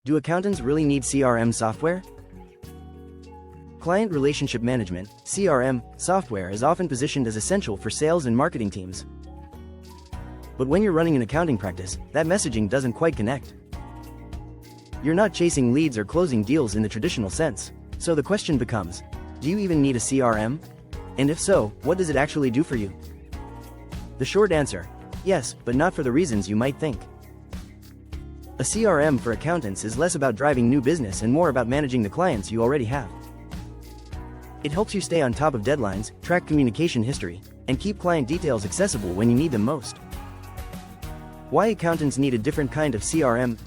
Do accountants really need CRM software? Client Relationship Management (CRM) software is often positioned as essential for sales and marketing teams. But when you're running an accounting practice, that messaging doesn't quite connect. You're not chasing leads or closing deals in the traditional sense. So the question becomes, do you even need a CRM? And if so, what does it actually do for you? The short answer, yes, but not for the reasons you might think. A CRM for accountants is less about driving new business and more about managing the clients you already have. It helps you stay on top of deadlines, track communication history, and keep client details accessible when you need them most. Why accountants need a different kind of CRM?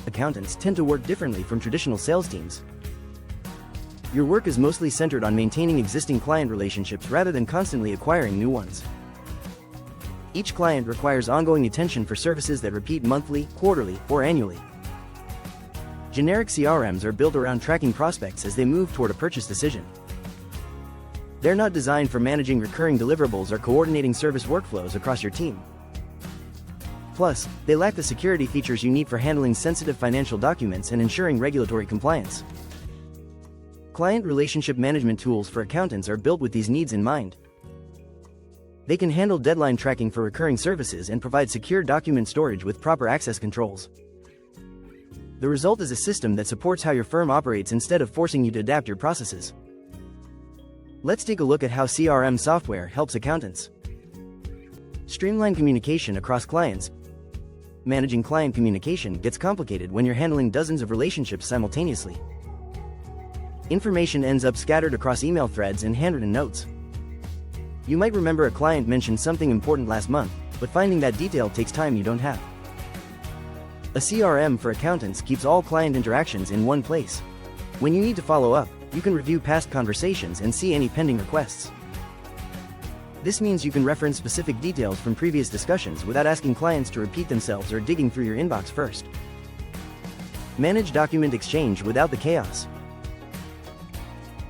Accountants tend to work differently from traditional sales teams. Your work is mostly centered on maintaining existing client relationships rather than constantly acquiring new ones. Each client requires ongoing attention for services that repeat monthly, quarterly, or annually. Generic CRMs are built around tracking prospects as they move toward a purchase decision. They're not designed for managing recurring deliverables or coordinating service workflows across your team. Plus, they lack the security features you need for handling sensitive financial documents and ensuring regulatory compliance. Client relationship management tools for accountants are built with these needs in mind. They can handle deadline tracking for recurring services and provide secure document storage with proper access controls. The result is a system that supports how your firm operates instead of forcing you to adapt your processes. Let's take a look at how CRM software helps accountants. Streamline communication across clients. Managing client communication gets complicated when you're handling dozens of relationships simultaneously. Information ends up scattered across email threads and handwritten notes. You might remember a client mentioned something important last month, but finding that detail takes time you don't have. A CRM for accountants keeps all client interactions in one place. When you need to follow up, you can review past conversations and see any pending requests. This means you can reference specific details from previous discussions without asking clients to repeat themselves or digging through your inbox first. Manage document exchange without the chaos.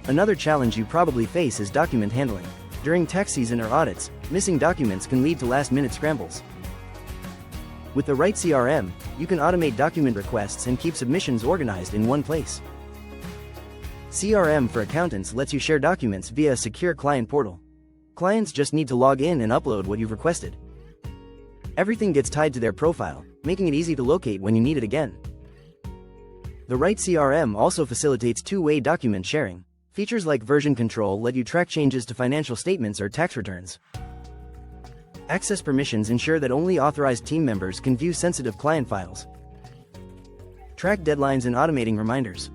Another challenge you probably face is document handling. During tax season or audits, missing documents can lead to last-minute scrambles. With the right CRM, you can automate document requests and keep submissions organized in one place. CRM for accountants lets you share documents via a secure client portal. Clients just need to log in and upload what you've requested. Everything gets tied to their profile, making it easy to locate when you need it again. The right CRM also facilitates two-way document sharing. Features like version control let you track changes to financial statements or tax returns. Access permissions ensure that only authorized team members can view sensitive client files. Track deadlines and automating reminders.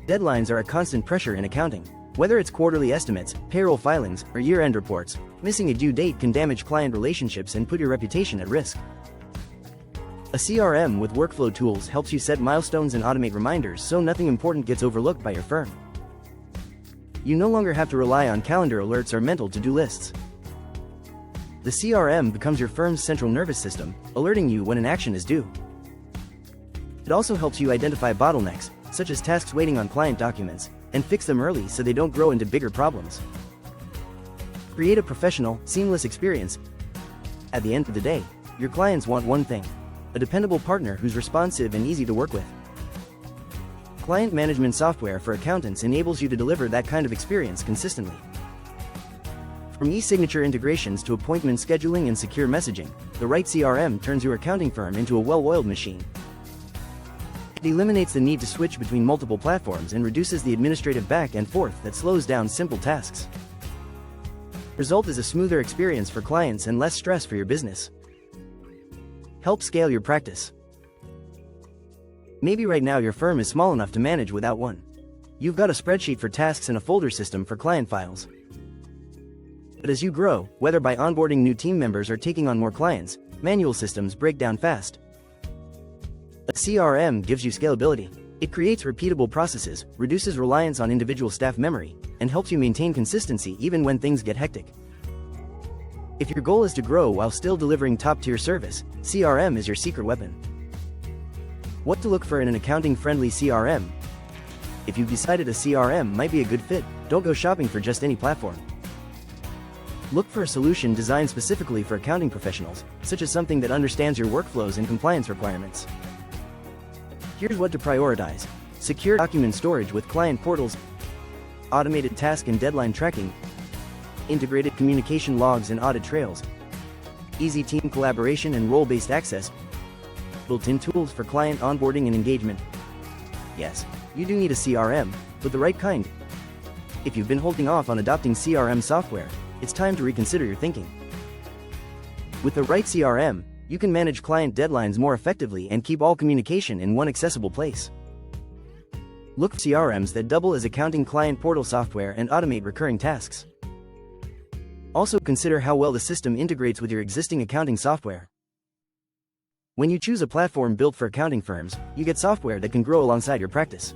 Deadlines are a constant pressure in accounting. Whether it's quarterly estimates, payroll filings, or year-end reports, missing a due date can damage client relationships and put your reputation at risk. A CRM with workflow tools helps you set milestones and automate reminders so nothing important gets overlooked by your firm. You no longer have to rely on calendar alerts or mental to-do lists. The CRM becomes your firm's central nervous system, alerting you when an action is due. It also helps you identify bottlenecks, such as tasks waiting on client documents, and fix them early so they don't grow into bigger problems. Create a professional, seamless experience. At the end of the day, your clients want one thing: a dependable partner who's responsive and easy to work with. Client management software for accountants enables you to deliver that kind of experience consistently. From e-signature integrations to appointment scheduling and secure messaging, the right CRM turns your accounting firm into a well-oiled machine. It eliminates the need to switch between multiple platforms and reduces the administrative back and forth that slows down simple tasks. Result is a smoother experience for clients and less stress for your business. Help scale your practice. Maybe right now your firm is small enough to manage without one. You've got a spreadsheet for tasks and a folder system for client files. But as you grow, whether by onboarding new team members or taking on more clients, manual systems break down fast. A CRM gives you scalability. It creates repeatable processes, reduces reliance on individual staff memory, and helps you maintain consistency even when things get hectic. If your goal is to grow while still delivering top-tier service, CRM is your secret weapon. What to look for in an accounting-friendly CRM? If you've decided a CRM might be a good fit, don't go shopping for just any platform. Look for a solution designed specifically for accounting professionals, such as something that understands your workflows and compliance requirements. Here's what to prioritize: secure document storage with client portals, automated task and deadline tracking, integrated communication logs and audit trails, easy team collaboration and role-based access, built-in tools for client onboarding and engagement. Yes, you do need a CRM, but the right kind. If you've been holding off on adopting CRM software, it's time to reconsider your thinking. With the right CRM, you can manage client deadlines more effectively and keep all communication in one accessible place. Look for CRMs that double as accounting client portal software and automate recurring tasks. Also consider how well the system integrates with your existing accounting software. When you choose a platform built for accounting firms, you get software that can grow alongside your practice.